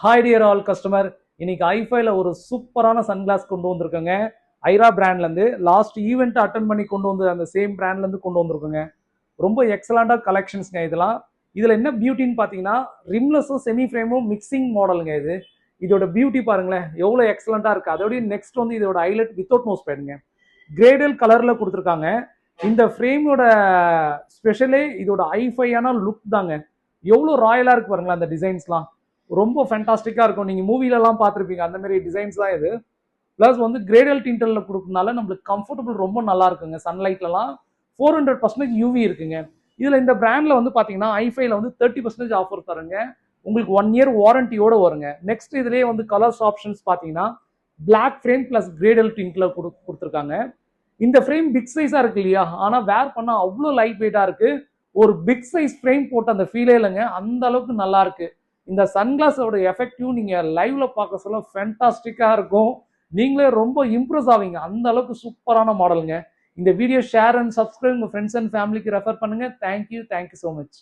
Hi dear all customer, இன்னைக்கு ஐஃபைல ஒரு சூப்பரான சன்கிளாஸ் கொண்டு வந்திருக்கோங்க. ஐரா பிராண்ட்ல இருந்து லாஸ்ட் ஈவெண்ட் அட்டெண்ட் பண்ணி கொண்டு வந்து அந்த சேம் பிராண்ட்ல இருந்து கொண்டு வந்திருக்கோங்க. ரொம்ப எக்ஸலண்டா கலெக்ஷன்ஸ்ங்க இதெல்லாம். இதுல என்ன பியூட்டின்னு பாத்தீங்கன்னா ரிம்லெஸும் செமி ஃப்ரேமும் மிக்சிங் மாடலுங்க இது. இதோட பியூட்டி பாருங்களேன் எவ்வளவு எக்ஸலண்டா இருக்கு. அதோட நெக்ஸ்ட் வந்து இதோட ஹைலைட் வித்தவுட் நோஸ் பேடுங்க. கிரேடல் கலர்ல கொடுத்துருக்காங்க. இந்த ஃப்ரேமோட ஸ்பெஷலே இதோட ஐஃபையான லுக் தாங்க. எவ்வளவு ராயலா இருக்கு பாருங்களேன் அந்த டிசைன்ஸ்லாம். ரொம்ப ஃபேண்டாஸ்டிக்கா இருக்கும். நீங்க மூவிலலாம் பார்த்துருப்பீங்க அந்த மாதிரி டிசைன்ஸ் தான் இது. பிளஸ் வந்து கிரேடல் டிண்டல்ல கொடுக்கறதுனால நம்மளுக்கு கம்ஃபர்டபுள் ரொம்ப நல்லா இருக்குங்க. சன்லைட்லலாம் 400% யூவி இருக்குங்க. இதுல இந்த பிராண்ட்ல வந்து பாத்தீங்கன்னா ஐஃபைல வந்து 30% ஆஃபர் தருங்க. உங்களுக்கு 1 இயர் வாரண்டியோட வருங்க. நெக்ஸ்ட் இதுலயே வந்து கலர்ஸ் ஆப்ஷன்ஸ் பாத்தீங்கன்னா பிளாக் ஃப்ரேம் பிளஸ் கிரேடல் டிண்ட்ல கொடுத்துருக்காங்க. இந்த ஃப்ரேம் பிக் சைஸா இருக்கு இல்லையா, ஆனா வேர் பண்ணா அவ்வளோ லைட் வெயிட்டா இருக்கு. ஒரு பிக் சைஸ் ஃப்ரேம் போட்ட அந்த ஃபீலே இல்லைங்க, அந்த அளவுக்கு நல்லா இருக்கு. இந்த சன்கிளாஸோட எஃபெக்டிவ் நீங்க லைவ்ல பார்க்க சொல்ல ஃபேண்டாஸ்டிக்கா இருக்கும். நீங்களே ரொம்ப இம்ப்ரெஸ் ஆவீங்க. அந்த அளவுக்கு சூப்பரான மாடலுங்க. இந்த வீடியோ ஷேர் அண்ட் சப்ஸ்கிரைப் உங்க ஃப்ரெண்ட்ஸ் அண்ட் ஃபேமிலிக்கு ரெஃபர் பண்ணுங்க. Thank you so much.